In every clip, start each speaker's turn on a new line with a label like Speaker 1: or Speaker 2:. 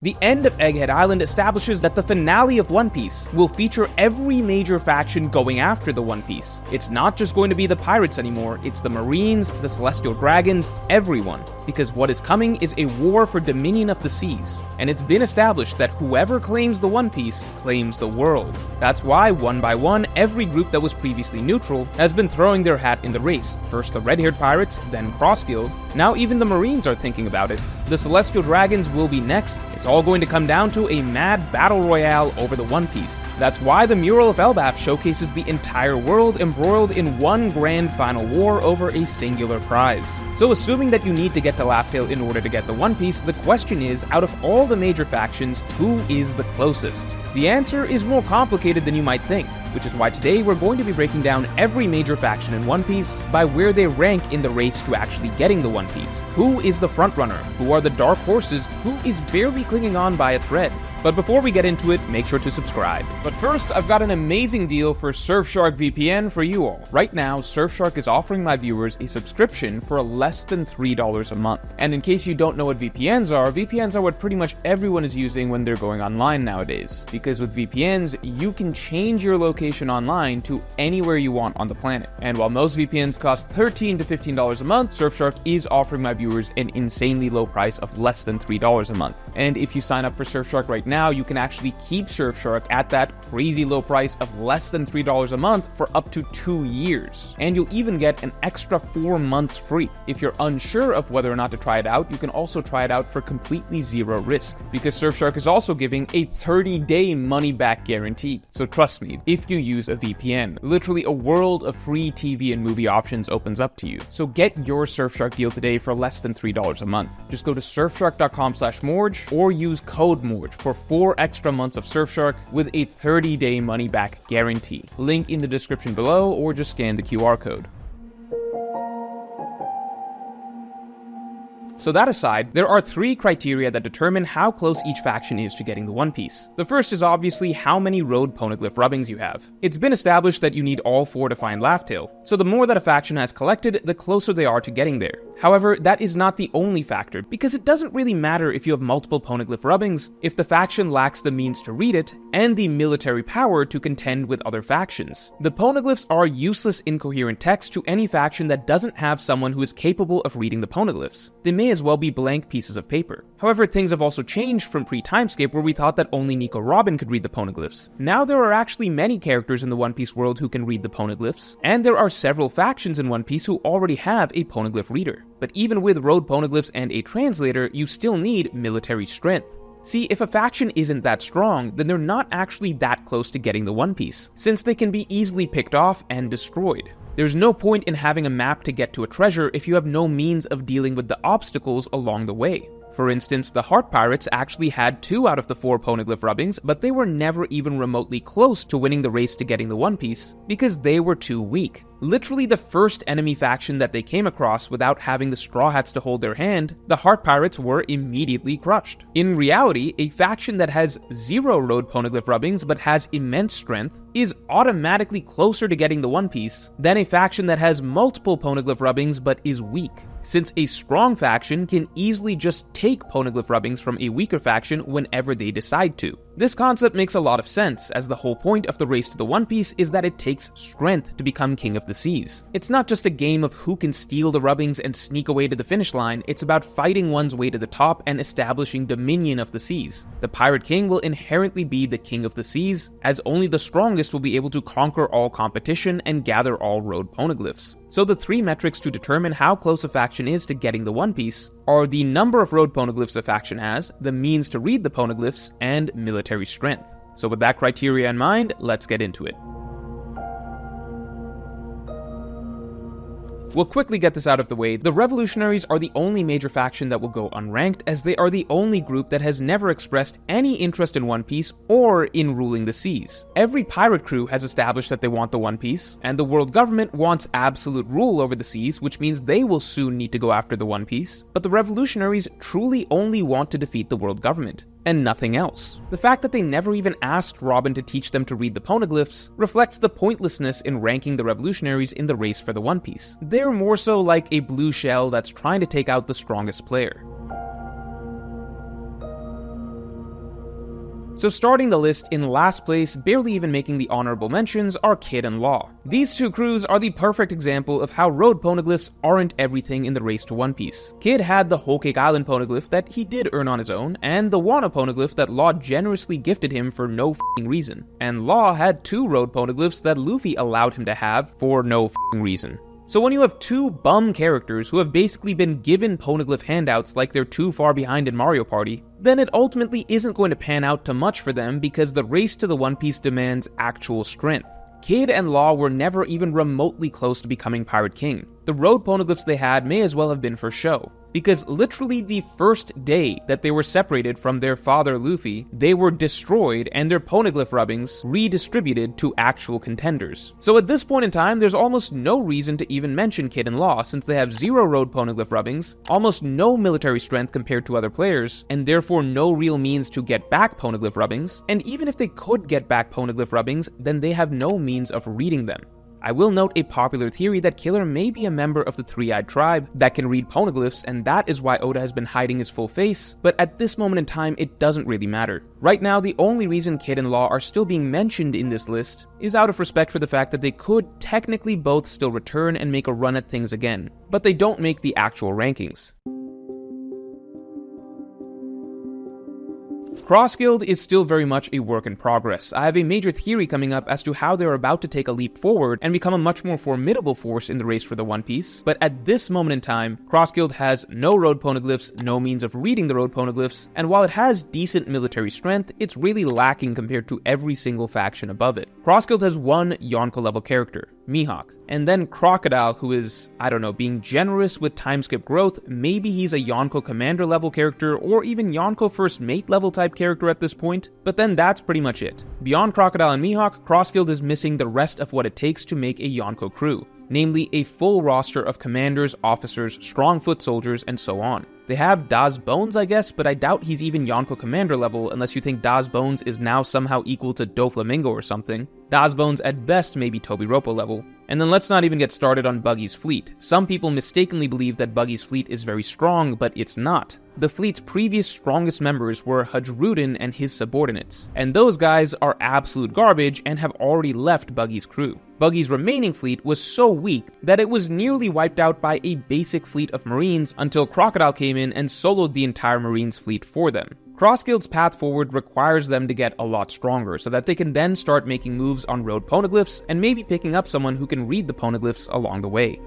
Speaker 1: The end of Egghead Island establishes that the finale of One Piece will feature every major faction going after the One Piece. It's not just going to be the pirates anymore, it's the Marines, the Celestial Dragons, everyone. Because what is coming is a war for dominion of the seas, and it's been established that whoever claims the One Piece claims the world. That's why, one by one, every group that was previously neutral has been throwing their hat in the race. First the red-haired pirates, then Cross Guild, now even the Marines are thinking about it. The Celestial Dragons will be next. It's all going to come down to a mad battle royale over the One Piece. That's why the mural of Elbaf showcases the entire world embroiled in one grand final war over a singular prize. So assuming that you need to get to Laugh Tale in order to get the One Piece, the question is, out of all the major factions, who is the closest? The answer is more complicated than you might think, which is why today we're going to be breaking down every major faction in One Piece by where they rank in the race to actually getting the One Piece. Who is the frontrunner? Who are the dark horses? Who is barely clinging on by a thread? But before we get into it, make sure to subscribe. But first, I've got an amazing deal for Surfshark VPN for you all. Right now, Surfshark is offering my viewers a subscription for less than $3 a month. And in case you don't know what VPNs are what pretty much everyone is using when they're going online nowadays. Because with VPNs, you can change your location online to anywhere you want on the planet. And while most VPNs cost $13 to $15 a month, Surfshark is offering my viewers an insanely low price of less than $3 a month. And if you sign up for Surfshark right now, you can actually keep Surfshark at that crazy low price of less than $3 a month for up to 2 years. And you'll even get an extra 4 months free. If you're unsure of whether or not to try it out, you can also try it out for completely zero risk, because Surfshark is also giving a 30-day money-back guarantee. So trust me, if you use a VPN, literally a world of free TV and movie options opens up to you. So get your Surfshark deal today for less than $3 a month. Just go to surfshark.com/Morge or use code Morge for 4 extra months of Surfshark with a 30-day money-back guarantee. Link in the description below, or just scan the QR code. So that aside, there are 3 criteria that determine how close each faction is to getting the One Piece. The first is obviously how many road poneglyph rubbings you have. It's been established that you need all 4 to find Laugh Tale, so the more that a faction has collected, the closer they are to getting there. However, that is not the only factor, because it doesn't really matter if you have multiple poneglyph rubbings if the faction lacks the means to read it and the military power to contend with other factions. The poneglyphs are useless incoherent text to any faction that doesn't have someone who is capable of reading the poneglyphs. They may as well be blank pieces of paper. However, things have also changed from pre-Timescape, where we thought that only Nico Robin could read the poneglyphs. Now there are actually many characters in the One Piece world who can read the poneglyphs, and there are several factions in One Piece who already have a poneglyph reader. But even with road poneglyphs and a translator, you still need military strength. See, if a faction isn't that strong, then they're not actually that close to getting the One Piece, since they can be easily picked off and destroyed. There's no point in having a map to get to a treasure if you have no means of dealing with the obstacles along the way. For instance, the Heart Pirates actually had 2 out of the 4 poneglyph rubbings, but they were never even remotely close to winning the race to getting the One Piece, because they were too weak. Literally the first enemy faction that they came across without having the Straw Hats to hold their hand, the Heart Pirates were immediately crushed. In reality, a faction that has 0 road poneglyph rubbings but has immense strength is automatically closer to getting the One Piece than a faction that has multiple poneglyph rubbings but is weak, since a strong faction can easily just take poneglyph rubbings from a weaker faction whenever they decide to. This concept makes a lot of sense, as the whole point of the race to the One Piece is that it takes strength to become king of the seas. It's not just a game of who can steal the rubbings and sneak away to the finish line, it's about fighting one's way to the top and establishing dominion of the seas. The Pirate King will inherently be the king of the seas, as only the strongest will be able to conquer all competition and gather all road poneglyphs. So the 3 metrics to determine how close a faction is to getting the One Piece are the number of road poneglyphs a faction has, the means to read the poneglyphs, and military strength. So with that criteria in mind, let's get into it. We'll quickly get this out of the way. The Revolutionaries are the only major faction that will go unranked, as they are the only group that has never expressed any interest in One Piece or in ruling the seas. Every pirate crew has established that they want the One Piece, and the world government wants absolute rule over the seas, which means they will soon need to go after the One Piece. But the Revolutionaries truly only want to defeat the world government, and nothing else. The fact that they never even asked Robin to teach them to read the poneglyphs reflects the pointlessness in ranking the Revolutionaries in the race for the One Piece. They're more so like a blue shell that's trying to take out the strongest player. So starting the list in last place, barely even making the honorable mentions, are Kid and Law. These two crews are the perfect example of how road poneglyphs aren't everything in the race to One Piece. Kid had the Whole Cake Island poneglyph that he did earn on his own, and the Wano poneglyph that Law generously gifted him for no f***ing reason. And Law had two road poneglyphs that Luffy allowed him to have for no f***ing reason. So when you have two bum characters who have basically been given poneglyph handouts like they're too far behind in Mario Party, then it ultimately isn't going to pan out to much for them because the race to the One Piece demands actual strength. Kid and Law were never even remotely close to becoming Pirate King. The road poneglyphs they had may as well have been for show, because literally the first day that they were separated from their father Luffy, they were destroyed and their poneglyph rubbings redistributed to actual contenders. So at this point in time, there's almost no reason to even mention Kid and Law since they have 0 road poneglyph rubbings, almost no military strength compared to other players, and therefore no real means to get back poneglyph rubbings, and even if they could get back poneglyph rubbings, then they have no means of reading them. I will note a popular theory that Killer may be a member of the Three-Eyed Tribe that can read poneglyphs, and that is why Oda has been hiding his full face, but at this moment in time it doesn't really matter. Right now, the only reason Kid and Law are still being mentioned in this list is out of respect for the fact that they could technically both still return and make a run at things again, but they don't make the actual rankings. Cross Guild is still very much a work in progress. I have a major theory coming up as to how they're about to take a leap forward and become a much more formidable force in the race for the One Piece, but at this moment in time, Cross Guild has no road poneglyphs, no means of reading the road poneglyphs, and while it has decent military strength, it's really lacking compared to every single faction above it. Cross Guild has one Yonko level character, Mihawk, and then Crocodile, who is, being generous with time skip growth. Maybe he's a Yonko commander level character, or even Yonko first mate level type character at this point, but then that's pretty much it. Beyond Crocodile and Mihawk, Cross Guild is missing the rest of what it takes to make a Yonko crew, namely a full roster of commanders, officers, strong foot soldiers, and so on. They have Daz Bones, I guess, but I doubt he's even Yonko commander level unless you think Daz Bones is now somehow equal to Doflamingo or something. Daz Bones at best may be Tobiropo level. And then let's not even get started on Buggy's fleet. Some people mistakenly believe that Buggy's fleet is very strong, but it's not. The fleet's previous strongest members were Hajrudin and his subordinates, and those guys are absolute garbage and have already left Buggy's crew. Buggy's remaining fleet was so weak that it was nearly wiped out by a basic fleet of Marines until Crocodile came in and soloed the entire Marines fleet for them. Cross Guild's path forward requires them to get a lot stronger so that they can then start making moves on road poneglyphs and maybe picking up someone who can read the poneglyphs along the way.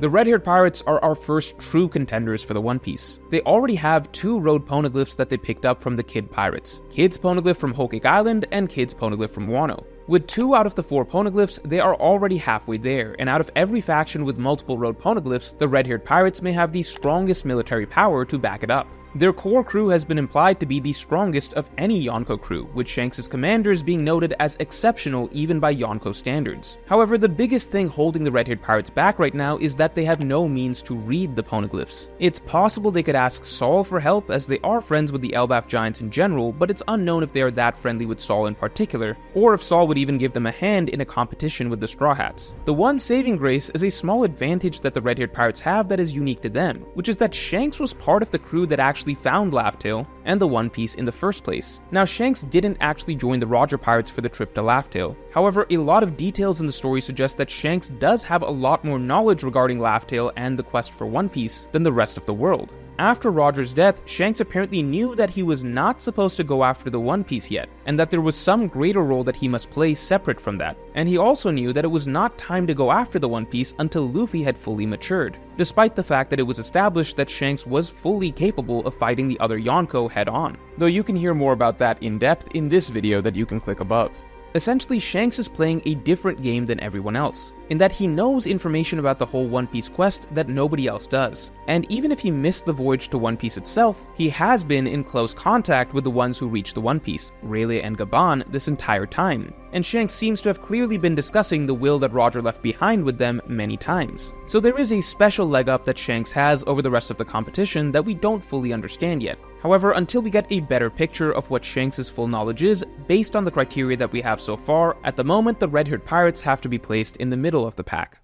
Speaker 1: The Red-Haired Pirates are our first true contenders for the One Piece. They already have 2 road poneglyphs that they picked up from the Kid Pirates, Kid's poneglyph from Whole Cake Island and Kid's poneglyph from Wano. With 2 out of the 4 poneglyphs, they are already halfway there, and out of every faction with multiple road poneglyphs, the Red-Haired Pirates may have the strongest military power to back it up. Their core crew has been implied to be the strongest of any Yonko crew, with Shanks' commanders being noted as exceptional even by Yonko standards. However, the biggest thing holding the Red-Haired Pirates back right now is that they have no means to read the poneglyphs. It's possible they could ask Saul for help, as they are friends with the Elbaf Giants in general, but it's unknown if they are that friendly with Saul in particular, or if Saul would even give them a hand in a competition with the Straw Hats. The one saving grace is a small advantage that the Red-Haired Pirates have that is unique to them, which is that Shanks was part of the crew that actually found Laugh Tale and the One Piece in the first place. Now, Shanks didn't actually join the Roger Pirates for the trip to Laugh Tale. However, a lot of details in the story suggest that Shanks does have a lot more knowledge regarding Laugh Tale and the quest for One Piece than the rest of the world. After Roger's death, Shanks apparently knew that he was not supposed to go after the One Piece yet, and that there was some greater role that he must play separate from that. And he also knew that it was not time to go after the One Piece until Luffy had fully matured, despite the fact that it was established that Shanks was fully capable of fighting the other Yonko head-on. Though you can hear more about that in depth in this video that you can click above. Essentially, Shanks is playing a different game than everyone else, in that he knows information about the whole One Piece quest that nobody else does. And even if he missed the voyage to One Piece itself, he has been in close contact with the ones who reached the One Piece, Rayleigh and Gaban, this entire time. And Shanks seems to have clearly been discussing the will that Roger left behind with them many times. So there is a special leg up that Shanks has over the rest of the competition that we don't fully understand yet. However, until we get a better picture of what Shanks' full knowledge is, based on the criteria that we have so far, at the moment the Red-Haired Pirates have to be placed in the middle of the pack.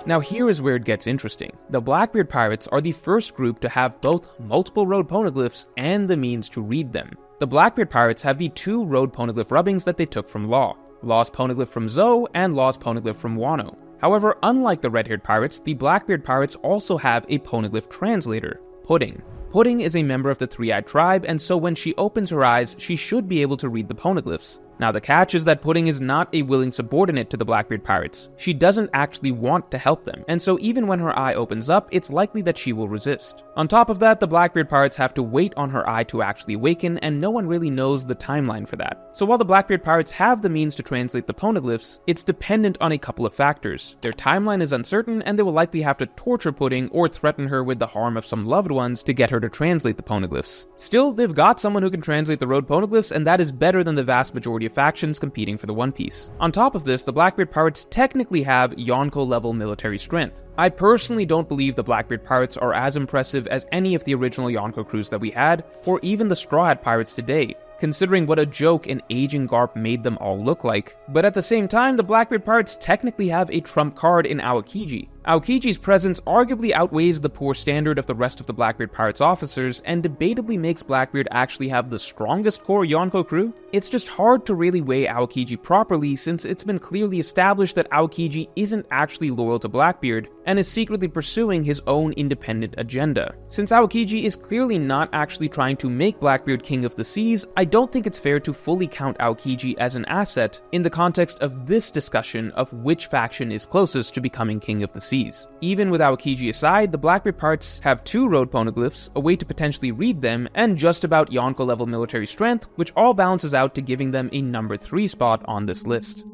Speaker 1: Now here is where it gets interesting. The Blackbeard pirates are the first group to have both multiple road poneglyphs and the means to read them. The Blackbeard pirates have the 2 road poneglyph rubbings that they took from Law. Law's poneglyph from Zoe and Law's poneglyph from Wano. However, unlike the red-haired pirates, the Blackbeard pirates also have a poneglyph translator, Pudding. Pudding is a member of the Three-Eyed Tribe, and so when she opens her eyes, she should be able to read the poneglyphs. Now the catch is that Pudding is not a willing subordinate to the Blackbeard pirates. She doesn't actually want to help them, and so even when her eye opens up, it's likely that she will resist. On top of that, the Blackbeard pirates have to wait on her eye to actually awaken, and no one really knows the timeline for that. So while the Blackbeard pirates have the means to translate the poneglyphs, it's dependent on a couple of factors. Their timeline is uncertain, and they will likely have to torture Pudding or threaten her with the harm of some loved ones to get her to translate the poneglyphs. Still, they've got someone who can translate the road poneglyphs, and that is better than the vast majority of factions competing for the One Piece. On top of this, the Blackbeard pirates technically have Yonko-level military strength. I personally don't believe the Blackbeard pirates are as impressive as any of the original Yonko crews that we had, or even the Straw Hat pirates today, considering what a joke an aging Garp made them all look like. But at the same time, the Blackbeard pirates technically have a trump card in Aokiji. Aokiji's presence arguably outweighs the poor standard of the rest of the Blackbeard pirates' officers, and debatably makes Blackbeard actually have the strongest core Yonko crew. It's just hard to really weigh Aokiji properly, since it's been clearly established that Aokiji isn't actually loyal to Blackbeard, and is secretly pursuing his own independent agenda. Since Aokiji is clearly not actually trying to make Blackbeard king of the seas, I don't think it's fair to fully count Aokiji as an asset in the context of this discussion of which faction is closest to becoming king of the seas. Even with Aokiji aside, the Blackbeard pirates have 2 road poneglyphs, a way to potentially read them, and just about Yonko level military strength, which all balances out to giving them a number 3 spot on this list.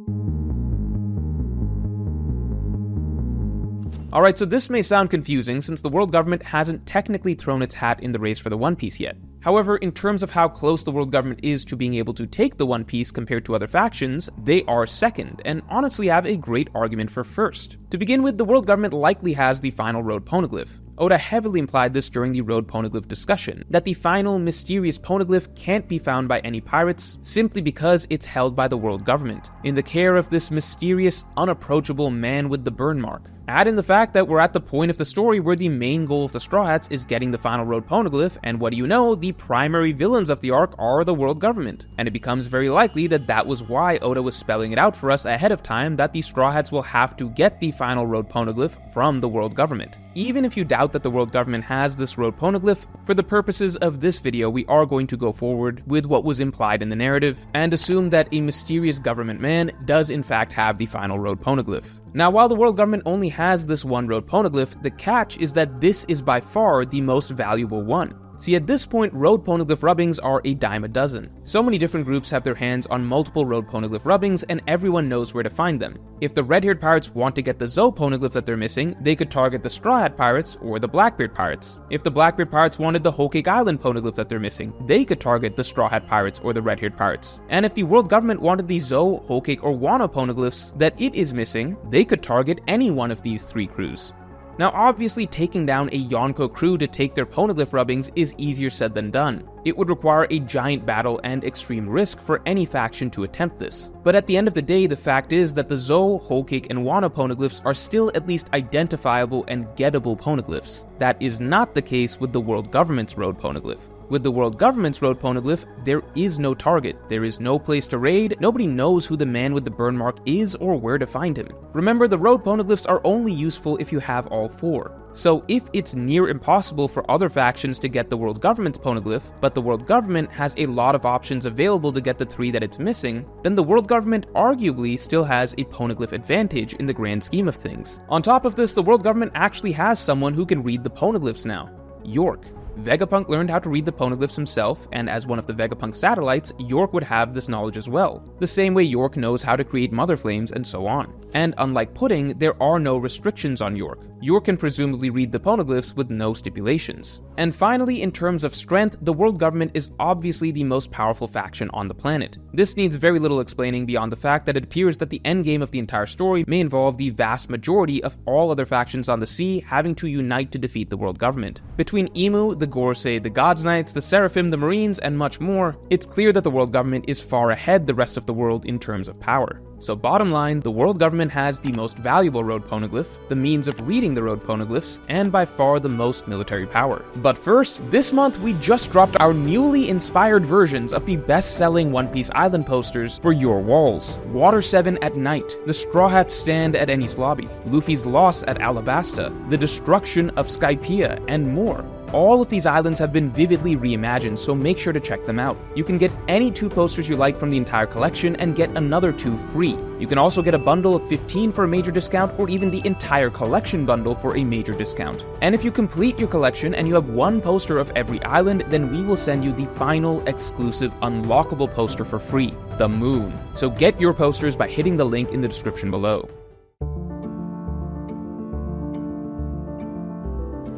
Speaker 1: Alright, so this may sound confusing since the world government hasn't technically thrown its hat in the race for the One Piece yet. However, in terms of how close the world government is to being able to take the One Piece compared to other factions, they are second, and honestly have a great argument for first. To begin with, the world government likely has the final road poneglyph. Oda heavily implied this during the road poneglyph discussion, that the final mysterious poneglyph can't be found by any pirates simply because it's held by the world government, in the care of this mysterious, unapproachable man with the burn mark. Add in the fact that we're at the point of the story where the main goal of the Straw Hats is getting the final road poneglyph, and what do you know, the primary villains of the arc are the world government. And it becomes very likely that that was why Oda was spelling it out for us ahead of time that the Straw Hats will have to get the final road poneglyph from the world government. Even if you doubt that the world government has this road poneglyph, for the purposes of this video we are going to go forward with what was implied in the narrative, and assume that a mysterious government man does in fact have the final road poneglyph. Now, while the world government only has this one road poneglyph, the catch is that this is by far the most valuable one. See, at this point, road poneglyph rubbings are a dime a dozen. So many different groups have their hands on multiple road poneglyph rubbings, and everyone knows where to find them. If the red-haired pirates want to get the Zoe poneglyph that they're missing, they could target the Straw Hat pirates or the Blackbeard pirates. If the Blackbeard pirates wanted the Whole Cake Island poneglyph that they're missing, they could target the Straw Hat pirates or the red-haired pirates. And if the world government wanted the Zoe, Whole Cake, or Wano poneglyphs that it is missing, they could target any one of these 3 crews. Now obviously taking down a Yonko crew to take their poneglyph rubbings is easier said than done. It would require a giant battle and extreme risk for any faction to attempt this. But at the end of the day, the fact is that the Zoe, Whole Cake, and Wano poneglyphs are still at least identifiable and gettable poneglyphs. That is not the case with the world government's road poneglyph. With the world government's road poneglyph, there is no target, there is no place to raid, nobody knows who the man with the burn mark is or where to find him. Remember, the road poneglyphs are only useful if you have all 4. So if it's near impossible for other factions to get the world government's poneglyph, but the world government has a lot of options available to get the 3 that it's missing, then the world government arguably still has a poneglyph advantage in the grand scheme of things. On top of this, the world government actually has someone who can read the poneglyphs now, York. Vegapunk learned how to read the poneglyphs himself, and as one of the Vegapunk satellites, York would have this knowledge as well, the same way York knows how to create mother flames and so on. And unlike Pudding, there are no restrictions on York. York can presumably read the poneglyphs with no stipulations. And finally, in terms of strength, the world government is obviously the most powerful faction on the planet. This needs very little explaining beyond the fact that it appears that the endgame of the entire story may involve the vast majority of all other factions on the sea having to unite to defeat the world government. Between Imu, the Gorosei, the God's Knights, the Seraphim, the Marines, and much more, it's clear that the world government is far ahead the rest of the world in terms of power. So bottom line, the world government has the most valuable road poneglyph, the means of reading the road poneglyphs, and by far the most military power. But first, this month we just dropped our newly inspired versions of the best-selling One Piece Island posters for your walls. Water 7 at night, the Straw Hats stand at Enies Lobby, Luffy's loss at Alabasta, the destruction of Skypiea, and more. All of these islands have been vividly reimagined, so make sure to check them out. You can get any 2 posters you like from the entire collection and get another 2 free. You can also get a bundle of 15 for a major discount, or even the entire collection bundle for a major discount. And if you complete your collection and you have 1 poster of every island, then we will send you the final exclusive unlockable poster for free, the Moon. So get your posters by hitting the link in the description below.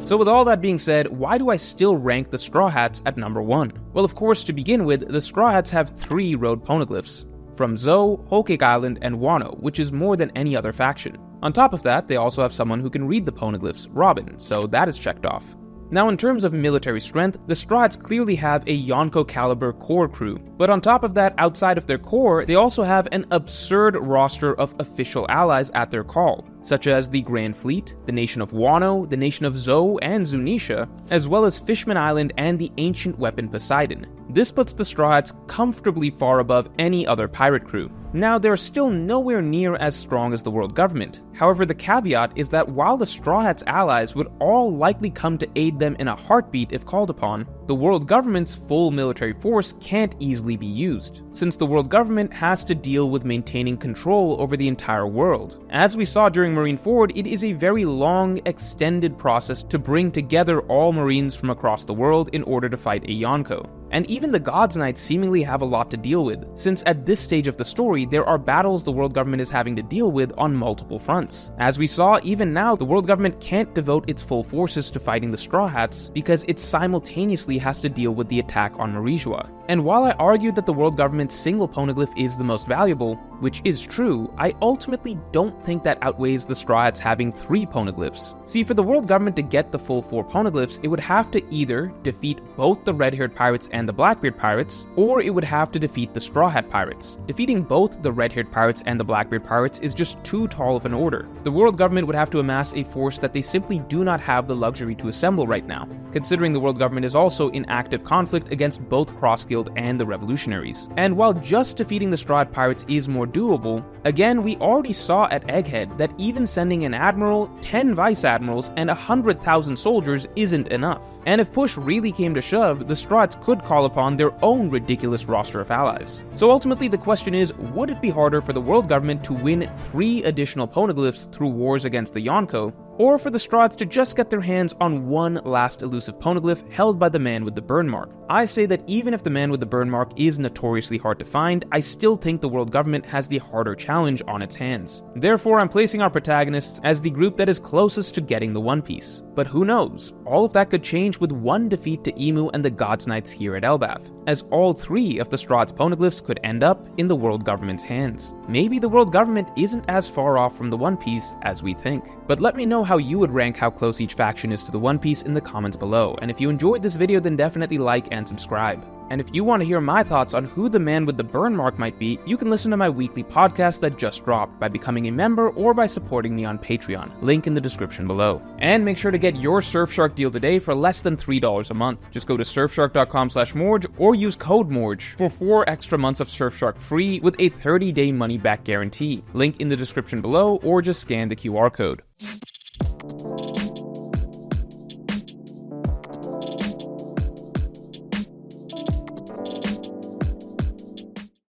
Speaker 1: So with all that being said, why do I still rank the Straw Hats at number 1? Well, of course, to begin with, the Straw Hats have 3 road poneglyphs, from Zou, Whole Cake Island, and Wano, which is more than any other faction. On top of that, they also have someone who can read the poneglyphs, Robin, so that is checked off. Now in terms of military strength, the Straw Hats clearly have a Yonko caliber core crew, but on top of that, outside of their core, they also have an absurd roster of official allies at their call, such as the Grand Fleet, the nation of Wano, the nation of Zou and Zunisha, as well as Fishman Island and the ancient weapon Poseidon. This puts the Straw Hats comfortably far above any other pirate crew. Now, they're still nowhere near as strong as the world government. However, the caveat is that while the Straw Hats' allies would all likely come to aid them in a heartbeat if called upon, the world government's full military force can't easily be used, since the world government has to deal with maintaining control over the entire world. As we saw during Marineford, it is a very long, extended process to bring together all Marines from across the world in order to fight a Yonko. And even the God's Knights seemingly have a lot to deal with, since at this stage of the story, there are battles the world government is having to deal with on multiple fronts. As we saw, even now, the world government can't devote its full forces to fighting the Straw Hats, because it simultaneously has to deal with the attack on Marijua. And while I argued that the world government's single poneglyph is the most valuable, which is true, I ultimately don't think that outweighs the Straw Hats having 3 poneglyphs. See, for the world government to get the full 4 poneglyphs, it would have to either defeat both the red-haired pirates and the Blackbeard pirates, or it would have to defeat the Straw Hat pirates. Defeating both the red-haired pirates and the Blackbeard pirates is just too tall of an order. The world government would have to amass a force that they simply do not have the luxury to assemble right now, considering the world government is also in active conflict against both Cross Guild and the Revolutionaries. And while just defeating the Straw Hat pirates is more doable, again, we already saw at Egghead that even sending an admiral, 10 vice admirals, and 100,000 soldiers isn't enough. And if push really came to shove, the Straw Hats could call upon their own ridiculous roster of allies. So ultimately the question is, would it be harder for the world government to win 3 additional poneglyphs through wars against the Yonko, or for the Straw Hats to just get their hands on one last elusive poneglyph held by the man with the burn mark? I say that even if the man with the burn mark is notoriously hard to find, I still think the world government has the harder challenge on its hands. Therefore, I'm placing our protagonists as the group that is closest to getting the One Piece. But who knows? All of that could change with one defeat to Emu and the God's Knights here at Elbaf, as all 3 of the Straw Hats poneglyphs could end up in the world government's hands. Maybe the world government isn't as far off from the One Piece as we think. But let me know how you would rank how close each faction is to the One Piece in the comments below, and if you enjoyed this video then definitely like and subscribe. And if you want to hear my thoughts on who the man with the burn mark might be, you can listen to my weekly podcast that just dropped by becoming a member or by supporting me on Patreon, link in the description below. And make sure to get your Surfshark deal today for less than $3 a month. Just go to surfshark.com/Morge or use code Morge for 4 extra months of Surfshark free with a 30-day money-back guarantee. Link in the description below, or just scan the QR code.